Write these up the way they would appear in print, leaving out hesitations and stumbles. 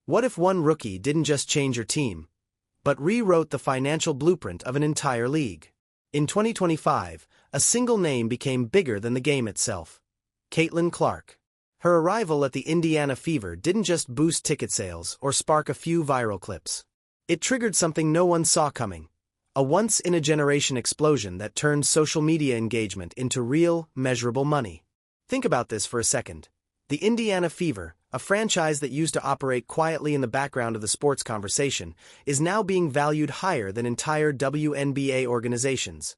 What if one rookie didn't just change your team, but rewrote the financial blueprint of an entire league? In 2025, a single name became bigger than the game itself: Caitlin Clark. Her arrival at the Indiana Fever didn't just boost ticket sales or spark a few viral clips. It triggered something no one saw coming: a once-in-a-generation explosion that turned social media engagement into real, measurable money. Think about this for a second. The Indiana Fever, a franchise that used to operate quietly in the background of the sports conversation, is now being valued higher than entire WNBA organizations.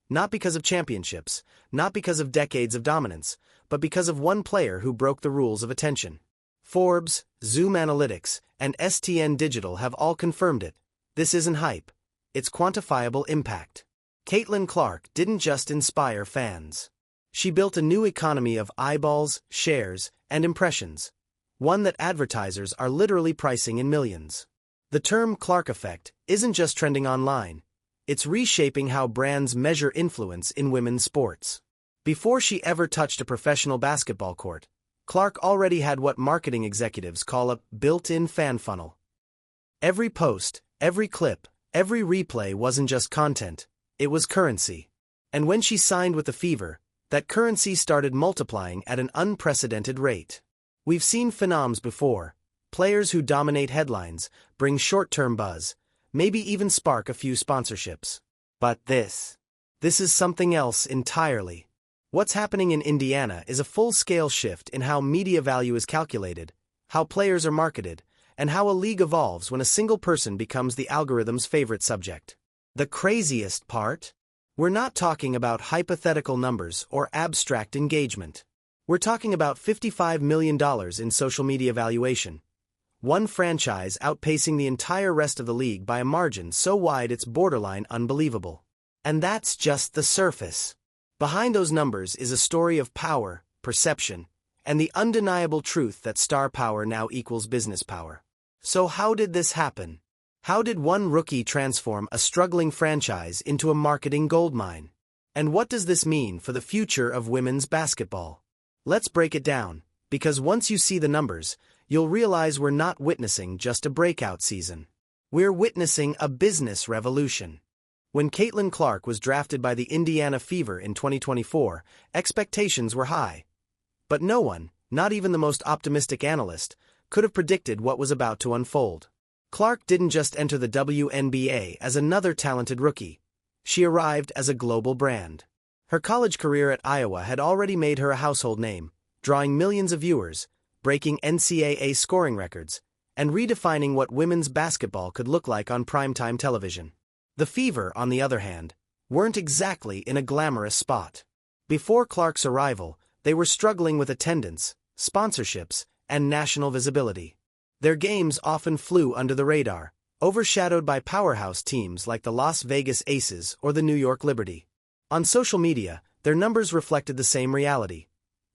Not because of championships, not because of decades of dominance, but because of one player who broke the rules of attention. Forbes, Zoom Analytics, and STN Digital have all confirmed it. This isn't hype. It's quantifiable impact. Caitlin Clark didn't just inspire fans. She built a new economy of eyeballs, shares, and impressions. One that advertisers are literally pricing in millions. The term Clark effect isn't just trending online. It's reshaping how brands measure influence in women's sports. Before she ever touched a professional basketball court, Clark already had what marketing executives call a built-in fan funnel. Every post, every clip, every replay wasn't just content, it was currency. And when she signed with the Fever, that currency started multiplying at an unprecedented rate. We've seen phenoms before: players who dominate headlines, bring short-term buzz, maybe even spark a few sponsorships. But this is something else entirely. What's happening in Indiana is a full-scale shift in how media value is calculated, how players are marketed, and how a league evolves when a single person becomes the algorithm's favorite subject. The craziest part? We're not talking about hypothetical numbers or abstract engagement. We're talking about $55 million in social media valuation. One franchise outpacing the entire rest of the league by a margin so wide it's borderline unbelievable. And that's just the surface. Behind those numbers is a story of power, perception, and the undeniable truth that star power now equals business power. So how did this happen? How did one rookie transform a struggling franchise into a marketing goldmine? And what does this mean for the future of women's basketball? Let's break it down, because once you see the numbers, you'll realize we're not witnessing just a breakout season. We're witnessing a business revolution. When Caitlin Clark was drafted by the Indiana Fever in 2024, expectations were high. But no one, not even the most optimistic analyst, could have predicted what was about to unfold. Clark didn't just enter the WNBA as another talented rookie. She arrived as a global brand. Her college career at Iowa had already made her a household name, drawing millions of viewers, breaking NCAA scoring records, and redefining what women's basketball could look like on primetime television. The Fever, on the other hand, weren't exactly in a glamorous spot. Before Clark's arrival, they were struggling with attendance, sponsorships, and national visibility. Their games often flew under the radar, overshadowed by powerhouse teams like the Las Vegas Aces or the New York Liberty. On social media, their numbers reflected the same reality: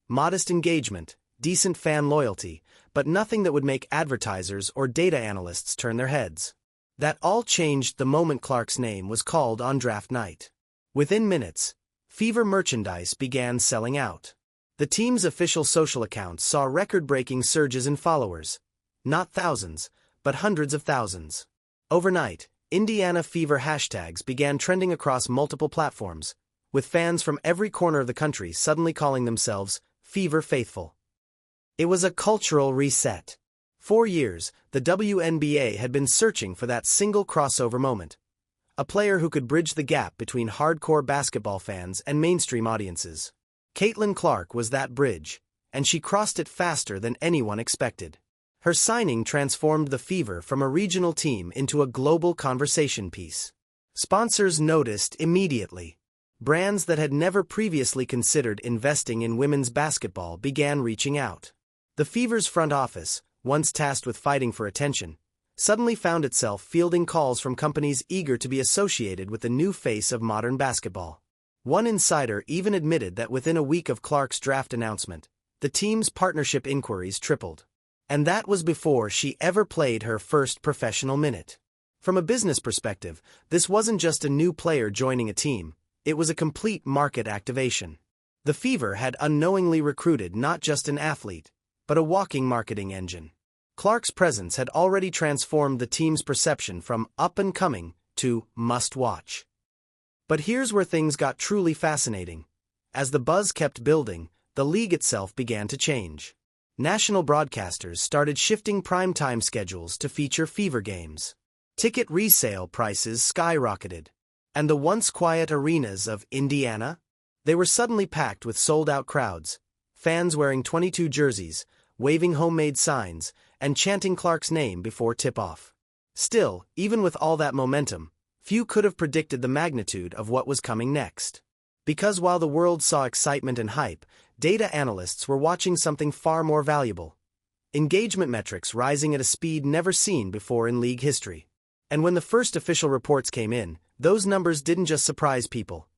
modest engagement, decent fan loyalty, but nothing that would make advertisers or data analysts turn their heads. That all changed the moment Clark's name was called on draft night. Within minutes, Fever merchandise began selling out. The team's official social accounts saw record-breaking surges in followers. Not thousands, but hundreds of thousands. Overnight, Indiana Fever hashtags began trending across multiple platforms, with fans from every corner of the country suddenly calling themselves Fever Faithful. It was a cultural reset. For years, the WNBA had been searching for that single crossover moment. A player who could bridge the gap between hardcore basketball fans and mainstream audiences. Caitlin Clark was that bridge, and she crossed it faster than anyone expected. Her signing transformed the Fever from a regional team into a global conversation piece. Sponsors noticed immediately. Brands that had never previously considered investing in women's basketball began reaching out. The Fever's front office, once tasked with fighting for attention, suddenly found itself fielding calls from companies eager to be associated with the new face of modern basketball. One insider even admitted that within a week of Clark's draft announcement, the team's partnership inquiries tripled. And that was before she ever played her first professional minute. From a business perspective, this wasn't just a new player joining a team, it was a complete market activation. The Fever had unknowingly recruited not just an athlete, but a walking marketing engine. Clark's presence had already transformed the team's perception from up-and-coming to must-watch. But here's where things got truly fascinating. As the buzz kept building, the league itself began to change. National broadcasters started shifting primetime schedules to feature fever games. Ticket resale prices skyrocketed. And the once quiet arenas of Indiana? They were suddenly packed with sold-out crowds, fans wearing 22 jerseys, waving homemade signs, and chanting Clark's name before tip-off. Still, even with all that momentum, few could have predicted the magnitude of what was coming next. Because while the world saw excitement and hype, data analysts were watching something far more valuable. Engagement metrics rising at a speed never seen before in league history. And when the first official reports came in, those numbers didn't just surprise people.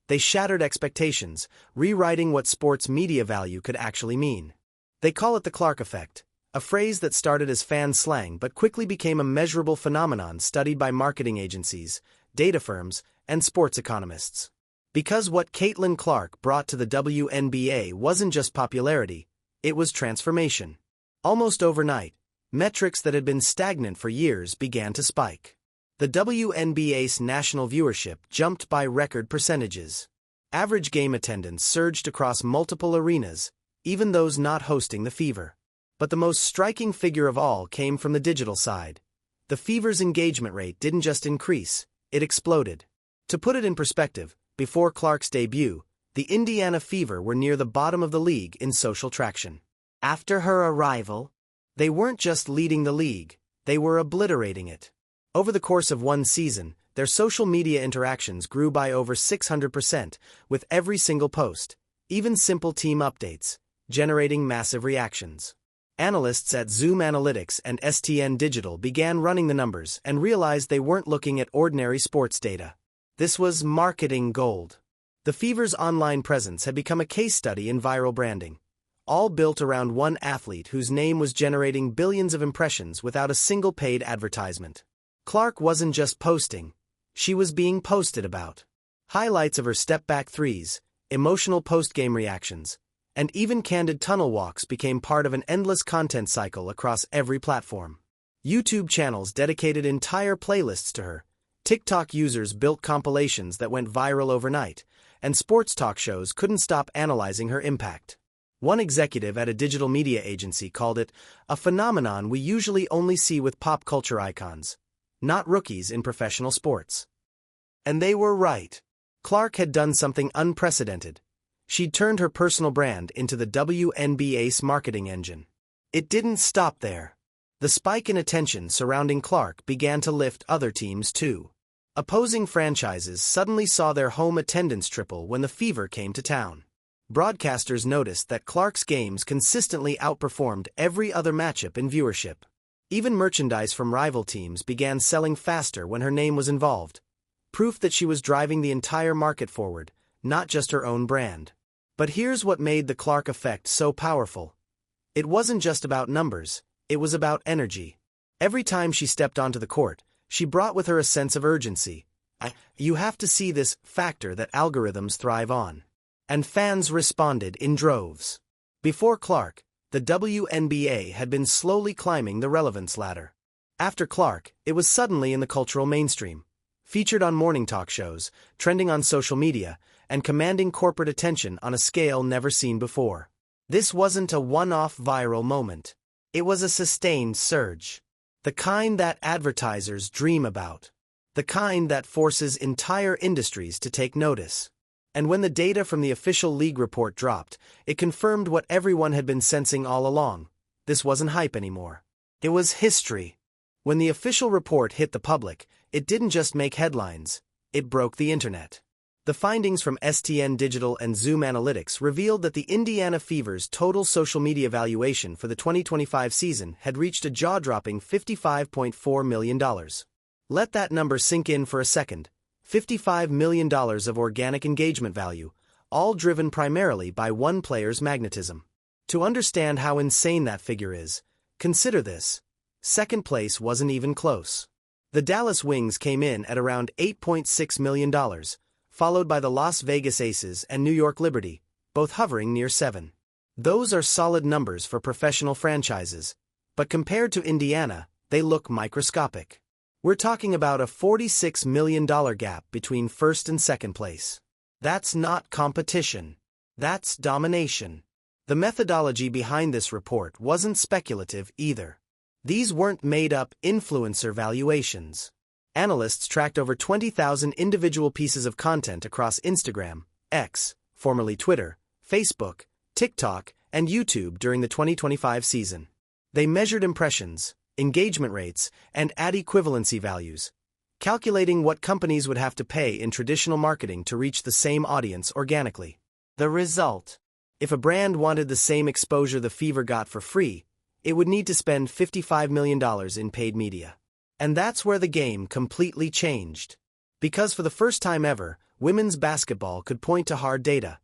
They shattered expectations, rewriting what sports media value could actually mean. They call it the Clark effect, a phrase that started as fan slang but quickly became a measurable phenomenon studied by marketing agencies, data firms, and sports economists. Because what Caitlin Clark brought to the WNBA wasn't just popularity, it was transformation. Almost overnight, metrics that had been stagnant for years began to spike. The WNBA's national viewership jumped by record percentages. Average game attendance surged across multiple arenas, even those not hosting the Fever. But the most striking figure of all came from the digital side. The Fever's engagement rate didn't just increase, it exploded. To put it in perspective, before Clark's debut, the Indiana Fever were near the bottom of the league in social traction. After her arrival, they weren't just leading the league, they were obliterating it. Over the course of one season, their social media interactions grew by over 600%, with every single post, even simple team updates, generating massive reactions. Analysts at Zoom Analytics and STN Digital began running the numbers and realized they weren't looking at ordinary sports data. This was marketing gold. The Fever's online presence had become a case study in viral branding, all built around one athlete whose name was generating billions of impressions without a single paid advertisement. Clark wasn't just posting, she was being posted about. Highlights of her step-back threes, emotional post-game reactions, and even candid tunnel walks became part of an endless content cycle across every platform. YouTube channels dedicated entire playlists to her, TikTok users built compilations that went viral overnight, and sports talk shows couldn't stop analyzing her impact. One executive at a digital media agency called it a phenomenon we usually only see with pop culture icons, not rookies in professional sports. And they were right. Clark had done something unprecedented. She'd turned her personal brand into the WNBA's marketing engine. It didn't stop there. The spike in attention surrounding Clark began to lift other teams too. Opposing franchises suddenly saw their home attendance triple when the Fever came to town. Broadcasters noticed that Clark's games consistently outperformed every other matchup in viewership. Even merchandise from rival teams began selling faster when her name was involved. Proof that she was driving the entire market forward, not just her own brand. But here's what made the Clark effect so powerful. It wasn't just about numbers, it was about energy. Every time she stepped onto the court, she brought with her a sense of urgency. You have to see this factor that algorithms thrive on. And fans responded in droves. Before Clark, the WNBA had been slowly climbing the relevance ladder. After Clark, it was suddenly in the cultural mainstream, featured on morning talk shows, trending on social media, and commanding corporate attention on a scale never seen before. This wasn't a one-off viral moment. It was a sustained surge. The kind that advertisers dream about. The kind that forces entire industries to take notice. And when the data from the official league report dropped, it confirmed what everyone had been sensing all along. This wasn't hype anymore. It was history. When the official report hit the public, it didn't just make headlines, it broke the internet. The findings from STN Digital and Zoom Analytics revealed that the Indiana Fever's total social media valuation for the 2025 season had reached a jaw-dropping $55.4 million. Let that number sink in for a second. $55 million of organic engagement value, all driven primarily by one player's magnetism. To understand how insane that figure is, consider this. Second place wasn't even close. The Dallas Wings came in at around $8.6 million, followed by the Las Vegas Aces and New York Liberty, both hovering near $7. Those are solid numbers for professional franchises, But compared to Indiana, they look microscopic. We're talking about a $46 million gap between first and second place. That's not competition. That's domination. The methodology behind this report wasn't speculative either. These weren't made-up influencer valuations. Analysts tracked over 20,000 individual pieces of content across Instagram, X, formerly Twitter, Facebook, TikTok, and YouTube during the 2025 season. They measured impressions, engagement rates, and ad equivalency values, calculating what companies would have to pay in traditional marketing to reach the same audience organically. The result: if a brand wanted the same exposure the Fever got for free, it would need to spend $55 million in paid media. And that's where the game completely changed. Because for the first time ever, women's basketball could point to hard data.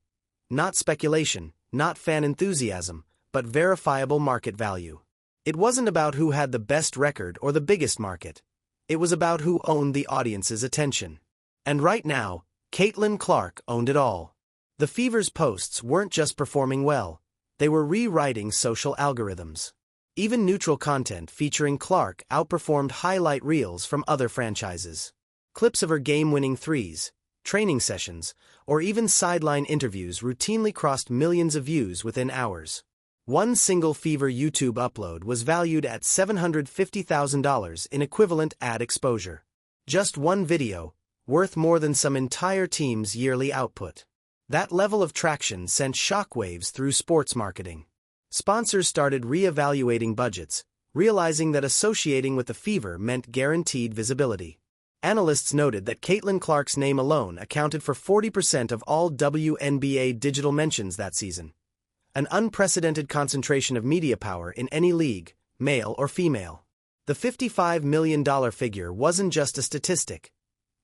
Not speculation, not fan enthusiasm, but verifiable market value. It wasn't about who had the best record or the biggest market. It was about who owned the audience's attention. And right now, Caitlin Clark owned it all. The Fever's posts weren't just performing well, they were rewriting social algorithms. Even neutral content featuring Clark outperformed highlight reels from other franchises. Clips of her game-winning threes, training sessions, or even sideline interviews routinely crossed millions of views within hours. One single Fever YouTube upload was valued at $750,000 in equivalent ad exposure. Just one video, worth more than some entire team's yearly output. That level of traction sent shockwaves through sports marketing. Sponsors started re-evaluating budgets, realizing that associating with the Fever meant guaranteed visibility. Analysts noted that Caitlin Clark's name alone accounted for 40% of all WNBA digital mentions that season. An unprecedented concentration of media power in any league, male or female. The $55 million figure wasn't just a statistic.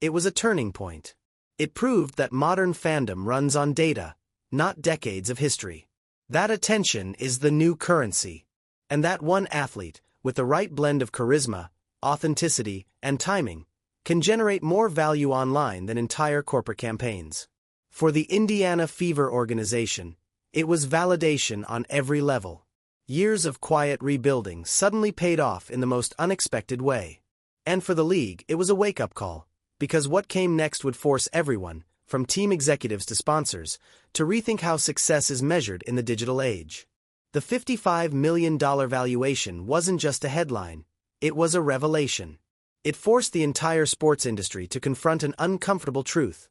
It was a turning point. It proved that modern fandom runs on data, not decades of history. That attention is the new currency. And that one athlete, with the right blend of charisma, authenticity, and timing, can generate more value online than entire corporate campaigns. For the Indiana Fever organization, it was validation on every level. Years of quiet rebuilding suddenly paid off in the most unexpected way. And for the league, it was a wake-up call, because what came next would force everyone, from team executives to sponsors, to rethink how success is measured in the digital age. The $55 million valuation wasn't just a headline, it was a revelation. It forced the entire sports industry to confront an uncomfortable truth.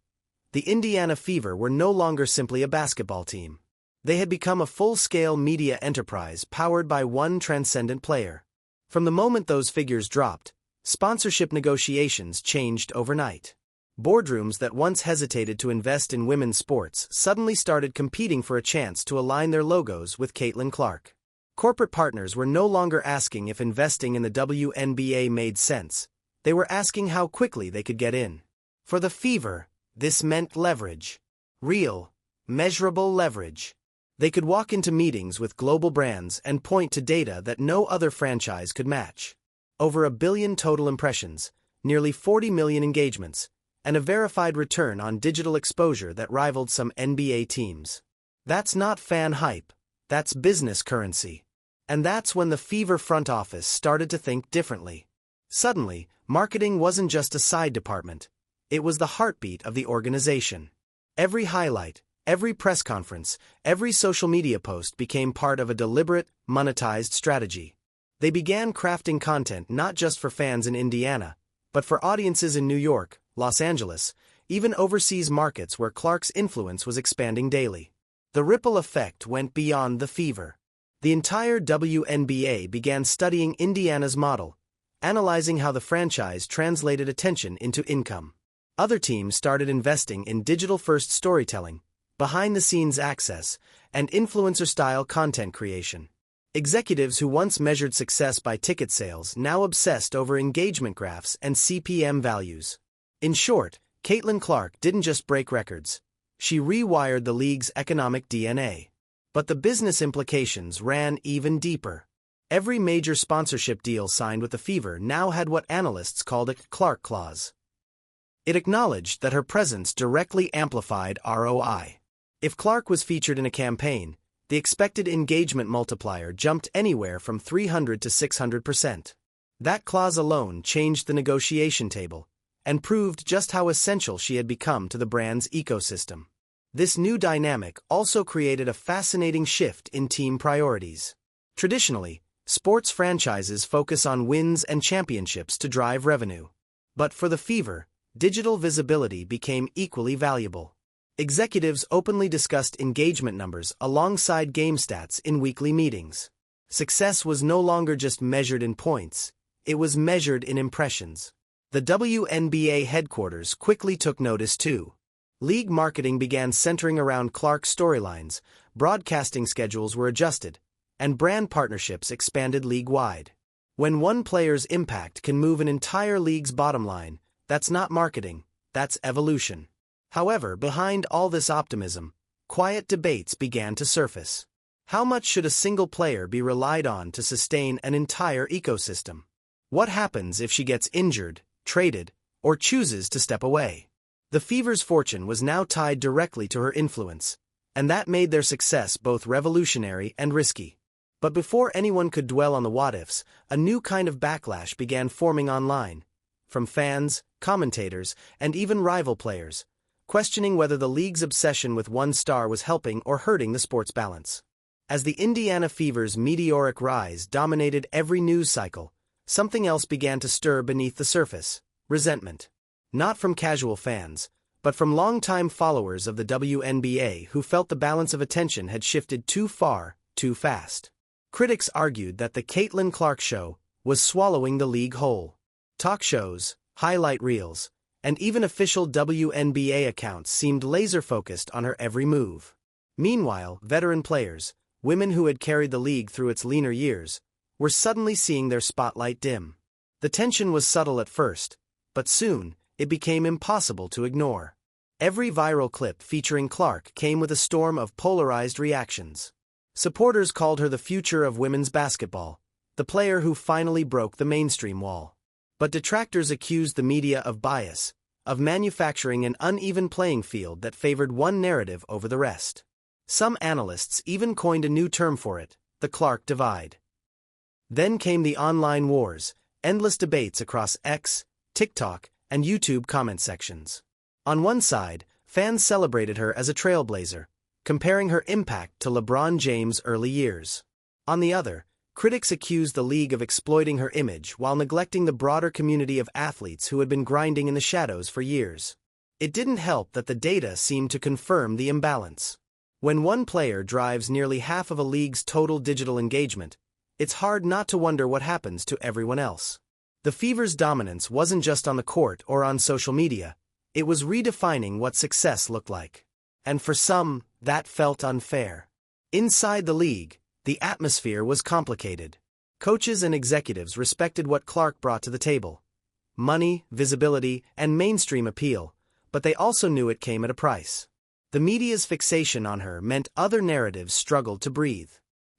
The Indiana Fever were no longer simply a basketball team. They had become a full-scale media enterprise powered by one transcendent player. From the moment those figures dropped, sponsorship negotiations changed overnight. Boardrooms that once hesitated to invest in women's sports suddenly started competing for a chance to align their logos with Caitlin Clark. Corporate partners were no longer asking if investing in the WNBA made sense. They were asking how quickly they could get in. For the Fever, this meant leverage. Real, measurable leverage. They could walk into meetings with global brands and point to data that no other franchise could match. Over 1 billion total impressions, nearly 40 million engagements, and a verified return on digital exposure that rivaled some NBA teams. That's not fan hype, that's business currency. And that's when the Fever front office started to think differently. Suddenly, marketing wasn't just a side department, it was the heartbeat of the organization. Every highlight, every press conference, every social media post became part of a deliberate, monetized strategy. They began crafting content not just for fans in Indiana, but for audiences in New York, Los Angeles, even overseas markets where Clark's influence was expanding daily. The ripple effect went beyond the Fever. The entire WNBA began studying Indiana's model, analyzing how the franchise translated attention into income. Other teams started investing in digital-first storytelling, behind-the-scenes access, and influencer-style content creation. Executives who once measured success by ticket sales now obsessed over engagement graphs and CPM values. In short, Caitlin Clark didn't just break records. She rewired the league's economic DNA. But the business implications ran even deeper. Every major sponsorship deal signed with the Fever now had what analysts called a Clark clause. It acknowledged that her presence directly amplified ROI. If Clark was featured in a campaign, the expected engagement multiplier jumped anywhere from 300 to 600%. That clause alone changed the negotiation table and proved just how essential she had become to the brand's ecosystem. This new dynamic also created a fascinating shift in team priorities. Traditionally, sports franchises focus on wins and championships to drive revenue. But for the Fever, digital visibility became equally valuable. Executives openly discussed engagement numbers alongside game stats in weekly meetings. Success was no longer just measured in points, it was measured in impressions. The WNBA headquarters quickly took notice too. League marketing began centering around Clark's storylines, broadcasting schedules were adjusted, and brand partnerships expanded league-wide. When one player's impact can move an entire league's bottom line, that's not marketing, that's evolution. However, behind all this optimism, quiet debates began to surface. How much should a single player be relied on to sustain an entire ecosystem? What happens if she gets injured, traded, or chooses to step away? The Fever's fortune was now tied directly to her influence, and that made their success both revolutionary and risky. But before anyone could dwell on the what-ifs, a new kind of backlash began forming online, from fans, commentators, and even rival players, questioning whether the league's obsession with one star was helping or hurting the sport's balance. As the Indiana Fever's meteoric rise dominated every news cycle, something else began to stir beneath the surface: resentment. Not from casual fans, but from longtime followers of the WNBA who felt the balance of attention had shifted too far, too fast. Critics argued that the Caitlin Clark Show was swallowing the league whole. Talk shows, highlight reels, and even official WNBA accounts seemed laser-focused on her every move. Meanwhile, veteran players, women who had carried the league through its leaner years, were suddenly seeing their spotlight dim. The tension was subtle at first, but soon, it became impossible to ignore. Every viral clip featuring Clark came with a storm of polarized reactions. Supporters called her the future of women's basketball, the player who finally broke the mainstream wall. But detractors accused the media of bias, of manufacturing an uneven playing field that favored one narrative over the rest. Some analysts even coined a new term for it: the Clark divide. Then came the online wars, endless debates across X, TikTok, and YouTube comment sections. On one side, fans celebrated her as a trailblazer, comparing her impact to LeBron James' early years. On the other, critics accused the league of exploiting her image while neglecting the broader community of athletes who had been grinding in the shadows for years. It didn't help that the data seemed to confirm the imbalance. When one player drives nearly half of a league's total digital engagement, it's hard not to wonder what happens to everyone else. The Fever's dominance wasn't just on the court or on social media, it was redefining what success looked like. And for some, that felt unfair. Inside the league, the atmosphere was complicated. Coaches and executives respected what Clark brought to the table: money, visibility, and mainstream appeal, but they also knew it came at a price. The media's fixation on her meant other narratives struggled to breathe.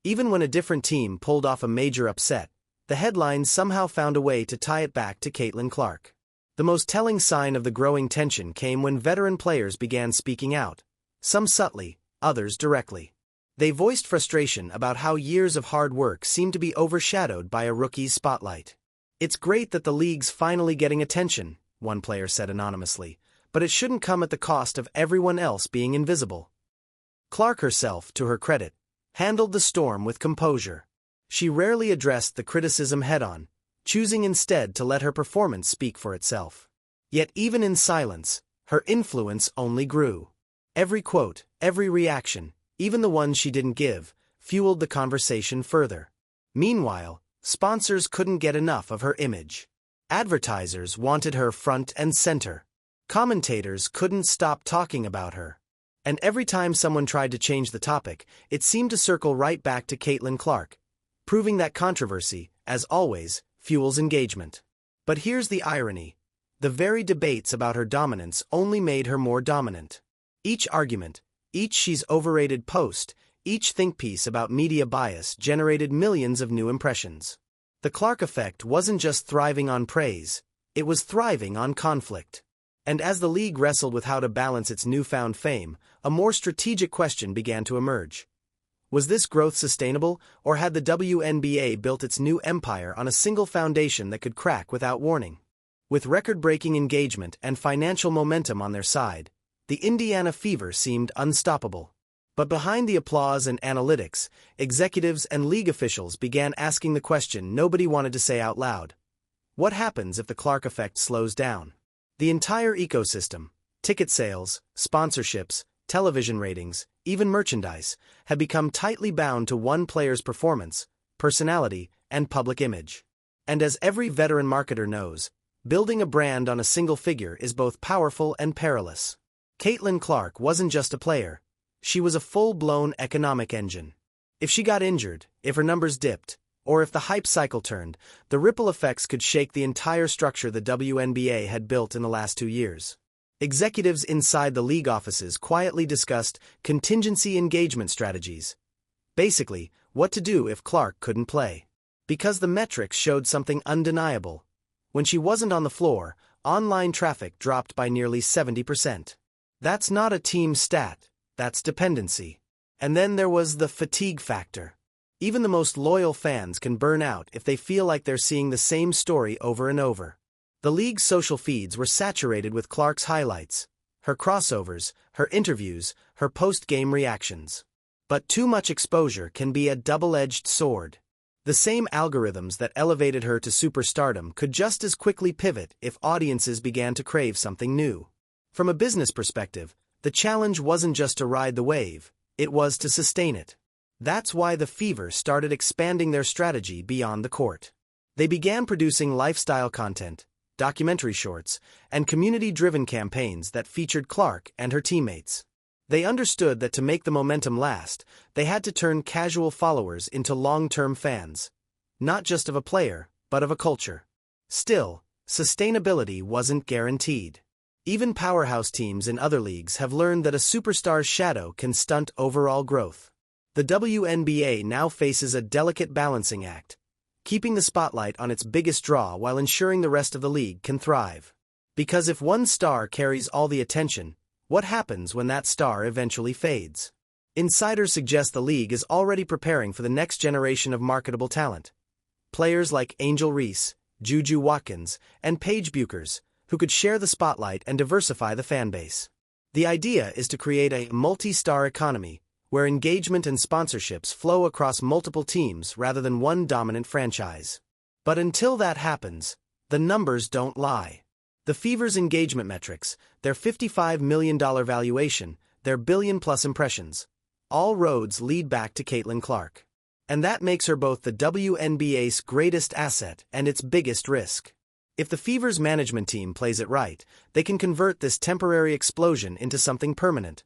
Even when a different team pulled off a major upset, the headlines somehow found a way to tie it back to Caitlin Clark. The most telling sign of the growing tension came when veteran players began speaking out, some subtly, others directly. They voiced frustration about how years of hard work seemed to be overshadowed by a rookie's spotlight. "It's great that the league's finally getting attention," one player said anonymously, "but it shouldn't come at the cost of everyone else being invisible." Clark herself, to her credit, handled the storm with composure. She rarely addressed the criticism head-on, choosing instead to let her performance speak for itself. Yet even in silence, her influence only grew. Every quote, every reaction, even the ones she didn't give, fueled the conversation further. Meanwhile, sponsors couldn't get enough of her image. Advertisers wanted her front and center. Commentators couldn't stop talking about her. And every time someone tried to change the topic, it seemed to circle right back to Caitlin Clark, proving that controversy, as always, fuels engagement. But here's the irony: the very debates about her dominance only made her more dominant. Each argument, each "she's overrated" post, each think piece about media bias generated millions of new impressions. The Clark effect wasn't just thriving on praise, it was thriving on conflict. And as the league wrestled with how to balance its newfound fame, a more strategic question began to emerge. Was this growth sustainable, or had the WNBA built its new empire on a single foundation that could crack without warning? With record-breaking engagement and financial momentum on their side, the Indiana Fever seemed unstoppable. But behind the applause and analytics, executives and league officials began asking the question nobody wanted to say out loud. What happens if the Clark effect slows down? The entire ecosystem, ticket sales, sponsorships, television ratings, even merchandise, had become tightly bound to one player's performance, personality, and public image. And as every veteran marketer knows, building a brand on a single figure is both powerful and perilous. Caitlin Clark wasn't just a player. She was a full-blown economic engine. If she got injured, if her numbers dipped, or if the hype cycle turned, the ripple effects could shake the entire structure the WNBA had built in the last 2 years. Executives inside the league offices quietly discussed contingency engagement strategies. Basically, what to do if Clark couldn't play. Because the metrics showed something undeniable. When she wasn't on the floor, online traffic dropped by nearly 70%. That's not a team stat. That's dependency. And then there was the fatigue factor. Even the most loyal fans can burn out if they feel like they're seeing the same story over and over. The league's social feeds were saturated with Clark's highlights, her crossovers, her interviews, her post-game reactions. But too much exposure can be a double-edged sword. The same algorithms that elevated her to superstardom could just as quickly pivot if audiences began to crave something new. From a business perspective, the challenge wasn't just to ride the wave, it was to sustain it. That's why the Fever started expanding their strategy beyond the court. They began producing lifestyle content, documentary shorts, and community-driven campaigns that featured Clark and her teammates. They understood that to make the momentum last, they had to turn casual followers into long-term fans. Not just of a player, but of a culture. Still, sustainability wasn't guaranteed. Even powerhouse teams in other leagues have learned that a superstar's shadow can stunt overall growth. The WNBA now faces a delicate balancing act, keeping the spotlight on its biggest draw while ensuring the rest of the league can thrive. Because if one star carries all the attention, what happens when that star eventually fades? Insiders suggest the league is already preparing for the next generation of marketable talent. Players like Angel Reese, Juju Watkins, and Paige Buchers, who could share the spotlight and diversify the fanbase. The idea is to create a multi-star economy, where engagement and sponsorships flow across multiple teams rather than one dominant franchise. But until that happens, the numbers don't lie. The Fever's engagement metrics, their $55 million valuation, their billion-plus impressions, all roads lead back to Caitlin Clark. And that makes her both the WNBA's greatest asset and its biggest risk. If the Fever's management team plays it right, they can convert this temporary explosion into something permanent.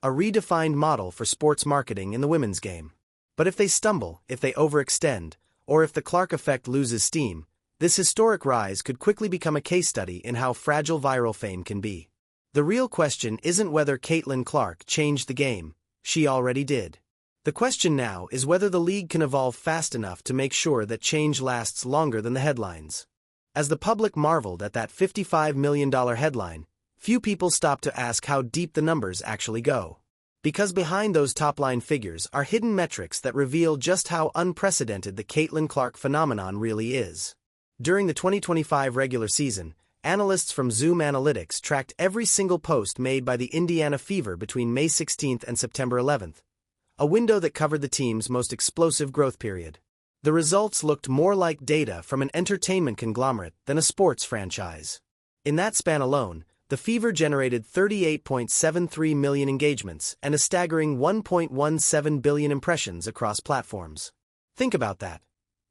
A redefined model for sports marketing in the women's game. But if they stumble, if they overextend, or if the Clark effect loses steam, this historic rise could quickly become a case study in how fragile viral fame can be. The real question isn't whether Caitlin Clark changed the game, she already did. The question now is whether the league can evolve fast enough to make sure that change lasts longer than the headlines. As the public marveled at that $55 million headline, few people stopped to ask how deep the numbers actually go. Because behind those top-line figures are hidden metrics that reveal just how unprecedented the Caitlin Clark phenomenon really is. During the 2025 regular season, analysts from Zoom Analytics tracked every single post made by the Indiana Fever between May 16 and September 11, a window that covered the team's most explosive growth period. The results looked more like data from an entertainment conglomerate than a sports franchise. In that span alone, the Fever generated 38.73 million engagements and a staggering 1.17 billion impressions across platforms. Think about that.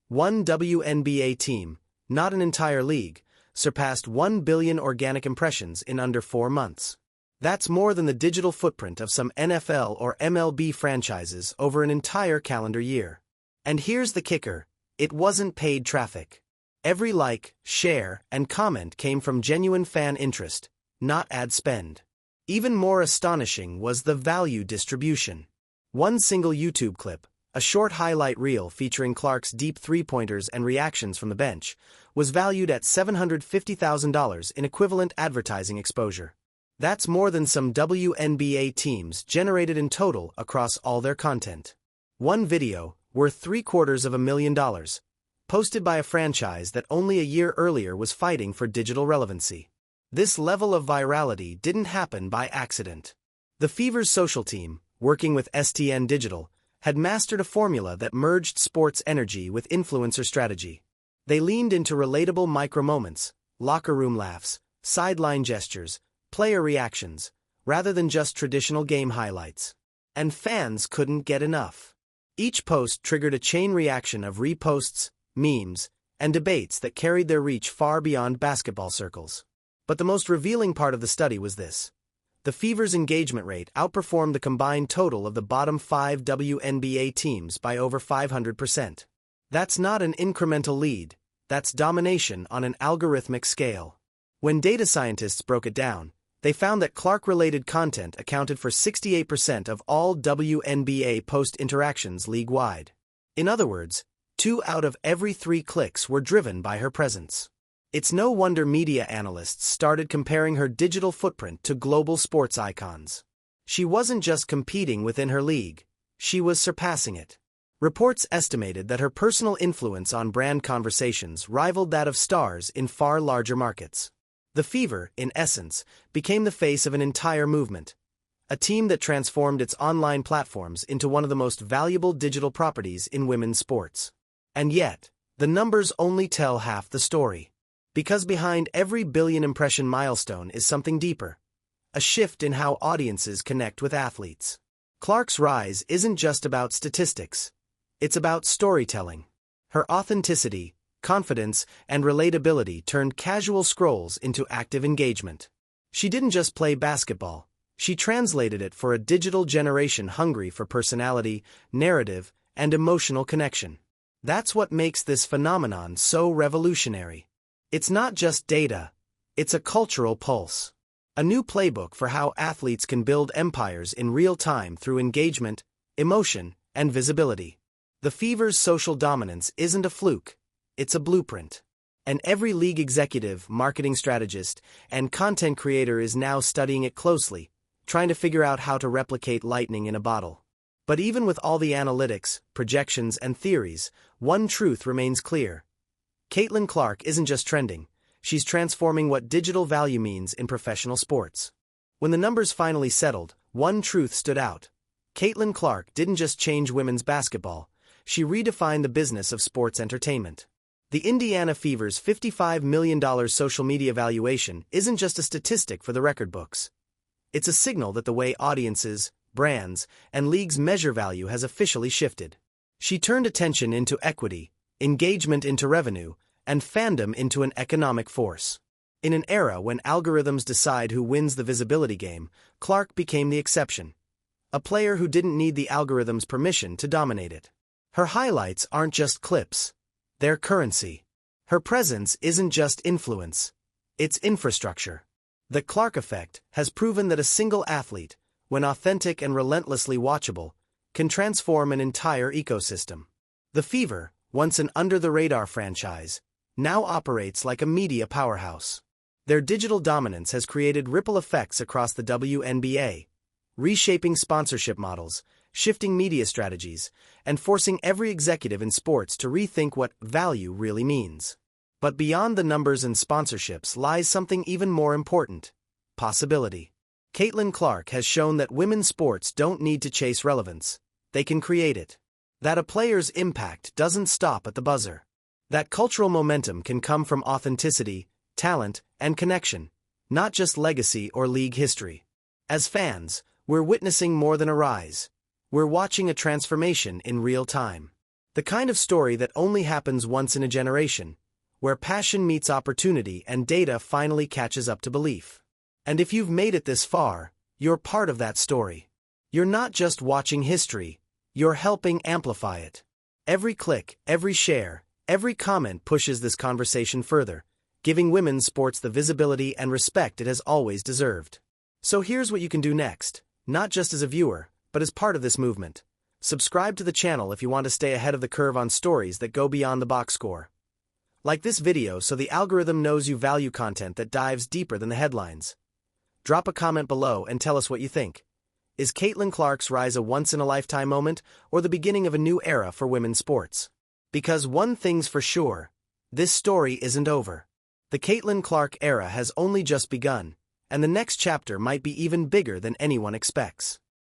One WNBA team, not an entire league, surpassed 1 billion organic impressions in under 4 months. That's more than the digital footprint of some NFL or MLB franchises over an entire calendar year. And here's the kicker, it wasn't paid traffic. Every like, share, and comment came from genuine fan interest, not ad spend. Even more astonishing was the value distribution. One single YouTube clip, a short highlight reel featuring Clark's deep three-pointers and reactions from the bench, was valued at $750,000 in equivalent advertising exposure. That's more than some WNBA teams generated in total across all their content. One video, worth $750,000, posted by a franchise that only a year earlier was fighting for digital relevancy. This level of virality didn't happen by accident. The Fever's social team, working with STN Digital, had mastered a formula that merged sports energy with influencer strategy. They leaned into relatable micro-moments, locker room laughs, sideline gestures, player reactions, rather than just traditional game highlights. And fans couldn't get enough. Each post triggered a chain reaction of reposts, memes, and debates that carried their reach far beyond basketball circles. But the most revealing part of the study was this. The Fever's engagement rate outperformed the combined total of the bottom 5 WNBA teams by over 500%. That's not an incremental lead, that's domination on an algorithmic scale. When data scientists broke it down, they found that Clark-related content accounted for 68% of all WNBA post-interactions league-wide. In other words, 2 out of every 3 clicks were driven by her presence. It's no wonder media analysts started comparing her digital footprint to global sports icons. She wasn't just competing within her league, she was surpassing it. Reports estimated that her personal influence on brand conversations rivaled that of stars in far larger markets. The Fever, in essence, became the face of an entire movement, a team that transformed its online platforms into one of the most valuable digital properties in women's sports. And yet, the numbers only tell half the story. Because behind every billion-impression milestone is something deeper, a shift in how audiences connect with athletes. Clark's rise isn't just about statistics, it's about storytelling. Her authenticity, confidence, and relatability turned casual scrolls into active engagement. She didn't just play basketball, she translated it for a digital generation hungry for personality, narrative, and emotional connection. That's what makes this phenomenon so revolutionary. It's not just data, it's a cultural pulse. A new playbook for how athletes can build empires in real time through engagement, emotion, and visibility. The Fever's social dominance isn't a fluke, it's a blueprint. And every league executive, marketing strategist, and content creator is now studying it closely, trying to figure out how to replicate lightning in a bottle. But even with all the analytics, projections, and theories, one truth remains clear. Caitlin Clark isn't just trending, she's transforming what digital value means in professional sports. When the numbers finally settled, one truth stood out. Caitlin Clark didn't just change women's basketball, she redefined the business of sports entertainment. The Indiana Fever's $55 million social media valuation isn't just a statistic for the record books. It's a signal that the way audiences, brands, and leagues measure value has officially shifted. She turned attention into equity, engagement into revenue, and fandom into an economic force. In an era when algorithms decide who wins the visibility game, Clark became the exception. A player who didn't need the algorithm's permission to dominate it. Her highlights aren't just clips, they're currency. Her presence isn't just influence, it's infrastructure. The Clark effect has proven that a single athlete, when authentic and relentlessly watchable, can transform an entire ecosystem. The Fever, once an under-the-radar franchise, now operates like a media powerhouse. Their digital dominance has created ripple effects across the WNBA, reshaping sponsorship models, shifting media strategies, and forcing every executive in sports to rethink what value really means. But beyond the numbers and sponsorships lies something even more important: possibility. Caitlin Clark has shown that women's sports don't need to chase relevance, they can create it. That a player's impact doesn't stop at the buzzer. That cultural momentum can come from authenticity, talent, and connection, not just legacy or league history. As fans, we're witnessing more than a rise. We're watching a transformation in real time. The kind of story that only happens once in a generation, where passion meets opportunity and data finally catches up to belief. And if you've made it this far, you're part of that story. You're not just watching history, you're helping amplify it. Every click, every share, every comment pushes this conversation further, giving women's sports the visibility and respect it has always deserved. So here's what you can do next, not just as a viewer, but as part of this movement. Subscribe to the channel if you want to stay ahead of the curve on stories that go beyond the box score. Like this video so the algorithm knows you value content that dives deeper than the headlines. Drop a comment below and tell us what you think. Is Caitlin Clark's rise a once-in-a-lifetime moment, or the beginning of a new era for women's sports? Because one thing's for sure, this story isn't over. The Caitlin Clark era has only just begun, and the next chapter might be even bigger than anyone expects.